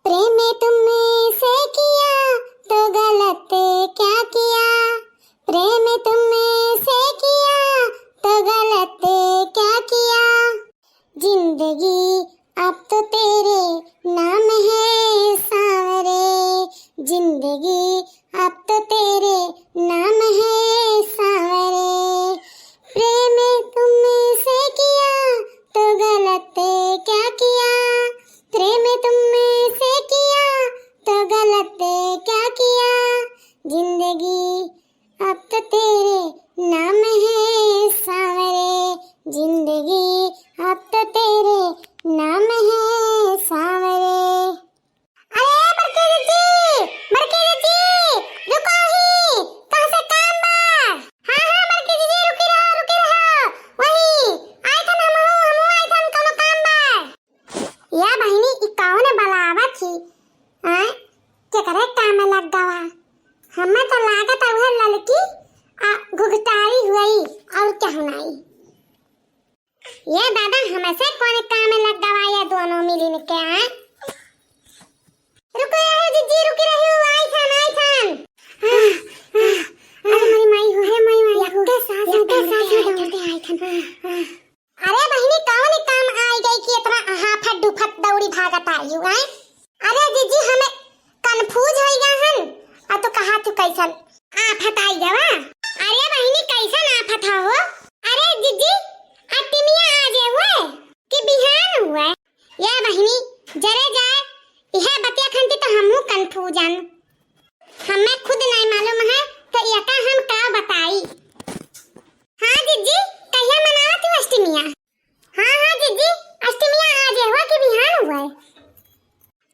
प्रेम तुमने से किया तो गलत क्या किया। प्रेम तुमने से किया तो गलत क्या किया। जिंदगी अब तो तेरे नाम है सांवरे। जिंदगी अब तो तेरे नाम है सांवरे। प्रेम तुमने से किया तो गलत क्या किया। प्रेम तुमने से किया तो गलत क्या किया। जिंदगी अब तो तेरे नाम है सांवरे। जिंदगी अब तो तेरे नाम है सांवरे। अरे बरके जी रुको ही, कहाँ से काम बा। हाँ बरके जी रुकी रहो वही आए थे हम आए थे, कोनो काम बा। या बहिनी ई कौन बलावा थी हैं के करे काम में लग गवा। हमें तो लागत है वह लड़की घुघटारी हुई और क्या हुनाई। ये दादा हमें से कौन काम में लग गवा या दोनों मिली के हैं। रुको रहो जीजी रुकी रही आई थान। अरे मेरी माई हो है माई के साथ आई थान। अरे बहिनी कौन काम आई गई कि इतना हाफत दुफत दौड़ी भागत आई हूं हैं। अरे जीजी हमें कंफ्यूज हो गया हन आ तो कहा तू कैसन आफत आई गवा। अरे बहिनी कैसन आफत हो। अरे जीजी अतिमिया आज हुए कि बिहान हुए। ये बहिनी जरे जाए यह बतिया खंती तो हमहू कंफ्यूजन हमें खुद नहीं मालूम है तो यका हम का बताई। हाँ जीजी कहिया मनावत हो अष्टमिया। हाँ जीजी अष्टमिया आज हुआ कि बिहान हुआ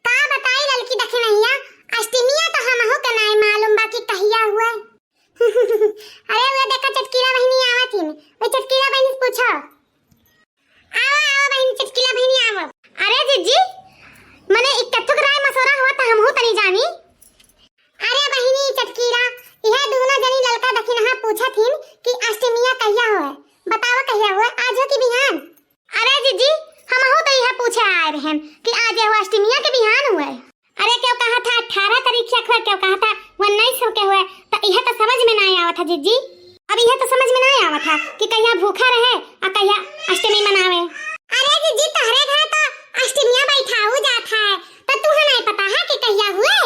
का बताई लड़की देखे नहीं अष्टमिया तो हमहू के नहीं मालूम बाकी कहिया हुआ। अरे वो देखा चटकीला बहिनी आवत ही वो चटकीला बहिनी पूछो। आओ बहिनी चटकीला बहिनी आओ। अरे जीजी मने इकट्ठो राय मसोरा हुआ त हमहू तनी जानी। अरे बहिनी चटकीला यह दोनों जनी लड़का दखिन हां पूछथिन कि अष्टमिया कहिया होए बताओ कहिया होए आज हो कि बिहान। अरे जीजी हमहू तो यह पूछे आए रहन कि आज हो अष्टमिया के बिहान हुए। अरे क्यों कहा था 18 तारीख से क्यों कहा था 19 के हुए तो यह तो समझ में नहीं आवा था जीजी। अब यह तो समझ में नहीं आवा था कि कहिया भूखा रहे और कहिया अष्टमी मनावे। अरे जीजी तहरे घर तो अष्टमिया बैठाऊ जाता है तो तुहे नहीं पता है कि कहिया हुए।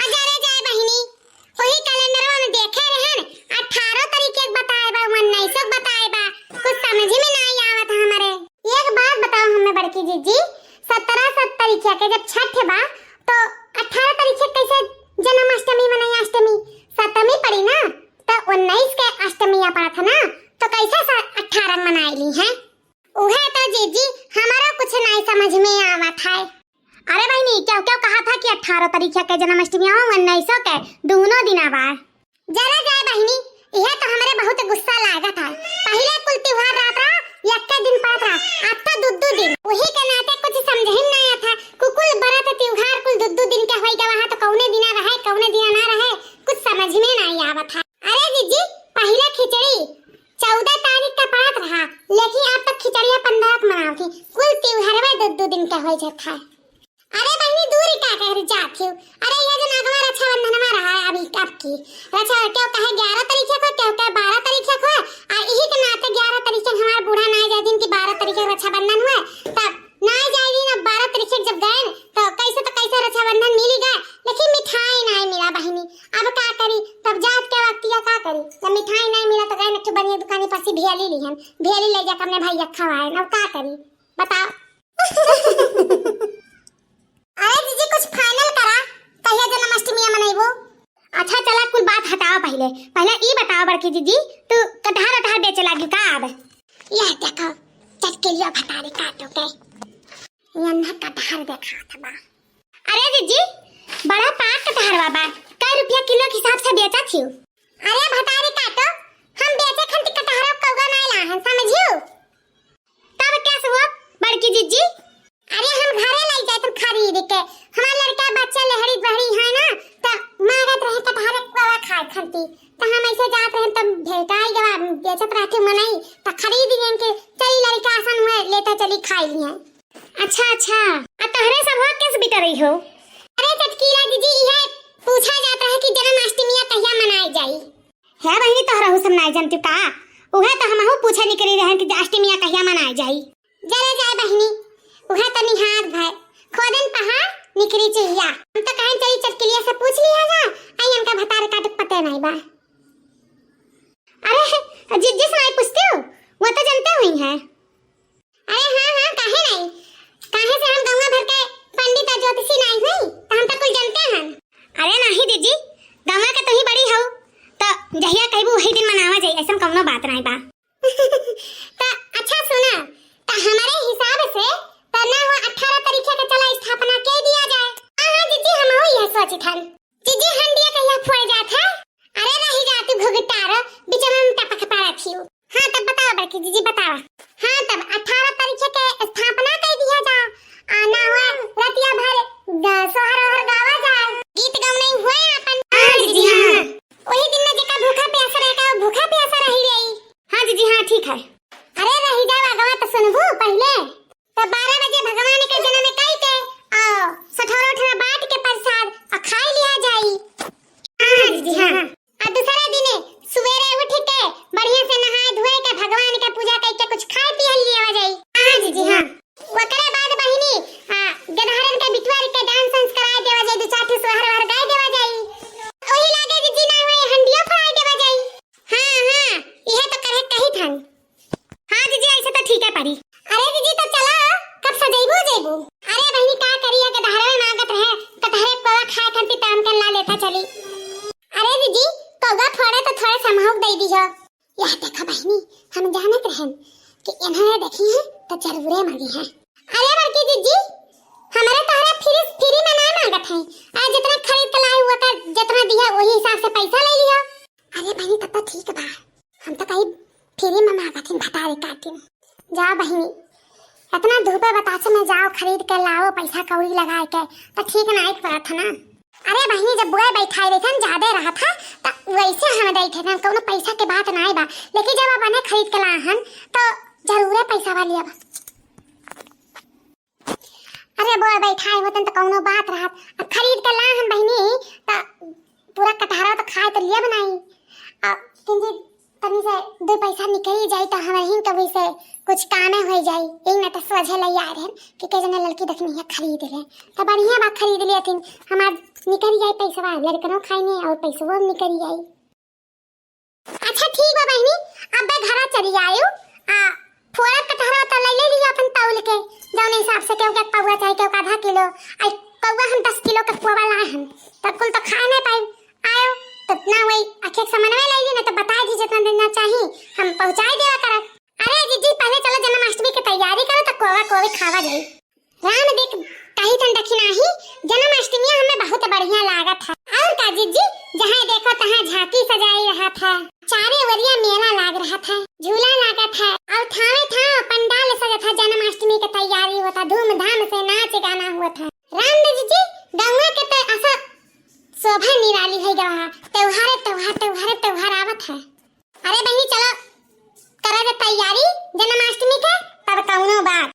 अजरे जाए बहिनी वही कैलेंडरवा में देखे रहन 18 तारीख के बताए बा 19 बताए बा कुछ समझ में नहीं आवत हमारे। एक बात बताओ हमें बड़की जीजी 17 तारीख के जब छठ बा तो 18 तारीख के कैसे जन्माष्टमी मनाई। अष्टमी सप्तमी पड़ी ना तो 19 के अष्टमिया पड़ा था ना तो कैसे 18 मनाईली है। उहे तो जीजी हमारा कुछ नहीं समझ में आवत है। अरे बहनी क्या क्या कहा था कि 18 तारीख के जन्माष्टमी हो 19 के दोनों दिन बाद। जरा जाए बहनी यह तो हमारे बहुत गुस्सा लागत है। पहले कुल त्योहार रात एक दिन पड़त रहा अब तो दो दिन वही के नाते कुछ समझ ही नहीं आता कुल बरत त्योहार कुल दो दिन के होई गवा तो कौने दिन रहे कौने दिन ना रहे कुछ समझ में नहीं आवत है। अरे जीजी पहले खिचड़ी 14 तारीख का पड़त रहा लेकिन अब तक खिचड़िया 15 को मनावती कुल त्योहार में दो दिन के होई जात है। अरे बहनी दूरी का कर जात हूं। अरे ये जो नगवा रक्षाबंधन में रहा है अभी अब की रक्षा क्यों कहे 11 तारीख को क्यों कहे 12 तारीख को आ यही के नाते 11 तारीख को हमारा बूढ़ा ना जाए दिन की 12 तारीख को रक्षाबंधन हुआ तब ना जाए दिन अब 12 तारीख को जब गए तो कैसे रक्षाबंधन मिली गए लेकिन मिठाई नहीं मिला बहनी। अब क्या करी तब जात के वक्त या क्या करी जब मिठाई नहीं मिला तो गए न बनिए दुकान पर से भेली ली हम भेली ले जाकर अपने भैया खवाए अब क्या करी बताओ। अरे जीजी कुछ फाइनल करा कहिया जन्माष्टमी मनाइबो। अच्छा चला कुल बात हटाओ पहले ई बताओ बड़की जीजी तू कटहर बेचे लागी का अब। यह देखो चटकेलिया भटारी काटो के यन्हा कटहर देखा था बा। अरे जीजी बड़ा पाक कटहर बाबा कै रुपया किलो के हिसाब से बेचा छियो। अरे भटारी काटो हम बेचे खंती कटहर कौगा नहीं लाहन समझियो। तब कैसे हुआ बड़की जीजी। अरे हम घरे ले जाए तो खरीद के हमारा लड़का बच्चा लहरी बहरी है ना तो मारत रहे कटहर कवा खाए खंती तो हम ऐसे जात रहे तब भेटाई गवा बेचत रहते मनाई तो खरीद के चली लड़का आसान हुए लेता चली खाई लिया। अच्छा अच्छा तहरे सब कैसे बिता रही हो। है बहिनी तोहरा सब नहीं जानती का उहे तो हमहु पूछे निकली रहन कि अष्टमिया कहिया मनाई जाई जरे जाए बहिनी उहे तो निहार भाई खोदन पहाड़ निकली चाहिए हम तो कहीं चली चटकिलिया से पूछ लिया जा आई इनका भतार का तो पता नहीं बा। अरे जिस नहीं पूछते हो वो तो जानते हुई है। अरे हाँ हाँ काहे नहीं काहे से हम गंगा भर के पंडित ज्योतिषी नहीं हुई तो हम तो कुछ जानते हैं। अरे नहीं दीदी गंगा के तो ही बड़ी हो तो जहिया कहबू वही दिन मनावा जाए ऐसा कोनो बात नहीं बा। तो अच्छा सुना तो हमारे हिसाब से तो ना वो 18 तारीख के चला स्थापना के दिया जाए। हां जीजी हम हो यह सोची थन जीजी हंडिया कहिया फोड़ जात है। अरे रही जा तू भुगतार बीच में टपक पड़ा थियो। हां तब बताओ बाकी जीजी बताओ। हां तब 18 तारीख के स्थापना कर दिया जा आना हुआ रतिया भर सोहर और गावा जाए गीत गाउन नहीं हुए अपन। हां जीजी हां वही दिन में जेका भूखा प्यासा रहेगा वो भूखा प्यासा रही गई। हां जीजी हां ठीक है। अरे रही जा गवा तो सुनबू पहले तो 12 बजे भगवान के जन्म में कई के आओ सठोरा उठरा बांट के प्रसाद और खा लिया जाई। हां जीजी हां और दूसरा दिन सवेरे उठ के बढ़िया से नहाए धोए के भगवान के पूजा करके कुछ खा पी लिया जाई। हां जीजी हां ओकरे बाद बहिनी गधारन के बिटवार के डांस संस्कार देवा जाई दू चार सोहर हर गाय देवा जाई ओही लागे जीजी ना होए हंडिया फराई देवा जाई। हां हां यह तो करे कही थन। हां जीजी ऐसे तो ठीक है परी। अरे जीजी तो चलो कब सजैबू जेबू। अरे बहिनी का करिया के दहरे में मांगत रहे कटहरे कोवा खाए खंती ताम के ला लेता चली। अरे जीजी कोवा फोड़े तो थोड़ा समहूक दे दीजो। यह देखो बहिनी हम जानत रहन कि इन्हें देखी है तो जरूरे मांगी है। अरे बड़की जीजी हमारे तोहरा फ्री में ना मांगत है आ जितना खरीद के लाए हुआ का जितना दिया वही हिसाब से पैसा ले लियो। अरे बहिनी तब तो ठीक बा हम तो कहीं फ्री में मांगत हन भतारे काटिन। जा बहिनी इतना धूप बतासे में जाओ खरीद के लाओ पैसा कौड़ी लगा के तो ठीक नहीं पड़ा था ना। अरे बहिनी जब बुआ बैठाई रही थन ज्यादा रहा था तो वैसे हम बैठे थे कोनो पैसा के बात नहीं बा लेकिन जब अपने खरीद के लाहन तो जरूर पैसा वाली अब। अरे बुआ बैठाई होतन तो कोनो बात रहा खरीद के लाहन बहिनी तो पूरा कटहरा तो खाए तो लिया बनाई किंजी तनी से दो पैसा निकल जाए तो हमारे ही कभी से कुछ काम हो जाए एक ना तो सोझे ले आ रहे कि के जने लड़की देखनी है खरीद ले तो बढ़िया बात खरीद लिया थी हमार निकल जाए पैसा लड़कनों खाइने और पैसा वो निकल जाए। अच्छा ठीक बा बहिनी अब मैं घर चली आयो थोड़ा कटहरा तो ले लियो अपन तौल के जौन हिसाब से केहू के पौवा चाहिए केहू का आधा किलो आई पौवा हम 10 किलो का पौवा लाए हम तब कुल तो खा नहीं पाए आयो तो ना वही आखे सामान में ले ली ना तो बता दी जितना देना चाहिए हम पहुंचा देवा करब। अरे जीजी पहले चलो जन्माष्टमी की तैयारी करो तो कोवा कोवी खावा जाए। राम देख कहीं तन दखी नहीं जन्माष्टमी हमें बहुत बढ़िया लागत है और का जीजी जहाँ देखो तहाँ झांकी सजाई रहा था चारे वरिया मेला लाग रहा था झूला लागत है और थावे था पंडाल सजा था जन्माष्टमी की तैयारी होता धूमधाम से नाच गाना हुआ था। राम जीजी गंगा के तो ऐसा शोभा निराली है गवा त्योहार आवत है। अरे बहनी चलो करो तैयारी जन्माष्टमी के तब कौनो बात।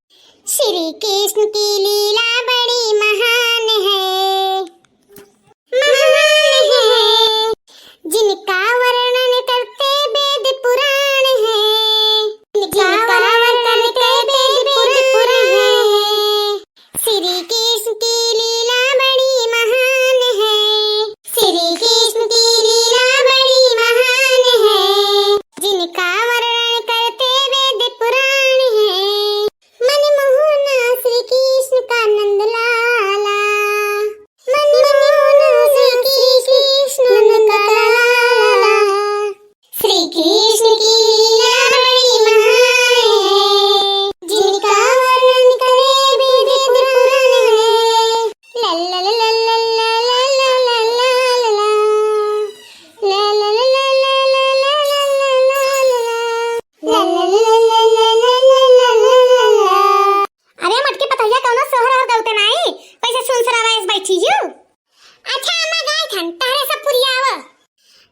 श्री कृष्ण की लीला बड़ी महान है जिनका वर्णन करते वेद पुराण है जिनका वर्णन करते वेद पुराण है। श्री कृष्ण की लीला बड़ी महान है श्री कृष्ण की लीला बड़ी महान है जिनका वर्णन करते वेद पुराण है। मनमोहना श्री कृष्ण का नंद लाला मनमोहना श्री कृष्ण नंद का लाला श्री कृष्ण की लीला बड़ी महान है जिनका वर्णन करे वेद पुराण है। ला ला ला ला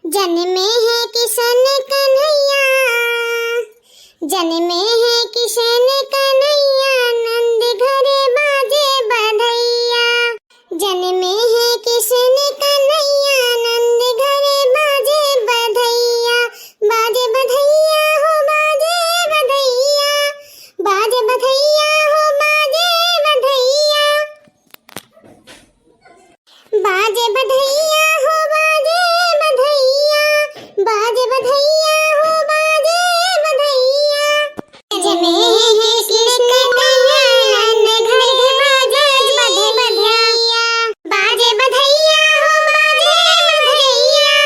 जन्मे है किशन कन्हैया जन्मे है किशन कन्हैया नंद घरे बाजे बधैया जन्मे है किशन कन्हैया नंद घरे बाजे बधैया। बाजे बधैया हो बाजे बधैया, बाजे बधैया हो बाजे बधैया, जने कृष्ण कन्हैया नंद घर बाजे बधैया, बाजे बधैया हो बाजे बधैया,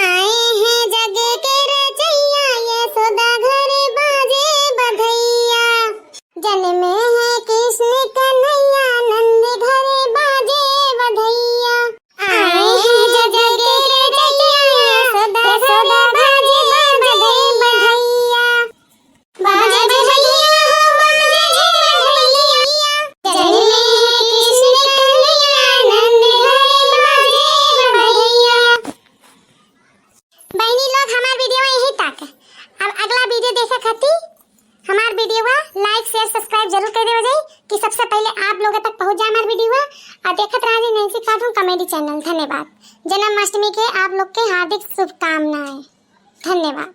आए हैं जग के रचैया यशोदा घर बाजे बधैया, जन्मे है कृष्ण कन्हैया नंद घर बाजे बधैया, आए हैं जग के रचैया यशोदा बाजे बधैया, बाजे बधैया हो बाजे बधैया, जन्मे है कृष्ण कन्हैया नंद घर बाजे बधैया। बहनी लोग हमार वीडियो यही तक। अब अगला वीडियो देखे खातिर हमार वीडियो लाइक शेयर सब्सक्राइब जरूर कर देव जाई कि सबसे पहले आप लोगों तक पहुंच जाए हमार वीडियो और देखत रहिए नैन्सी कार्टून कॉमेडी चैनल। धन्यवाद। जन्माष्टमी के आप लोग के हार्दिक शुभकामनाएं। धन्यवाद।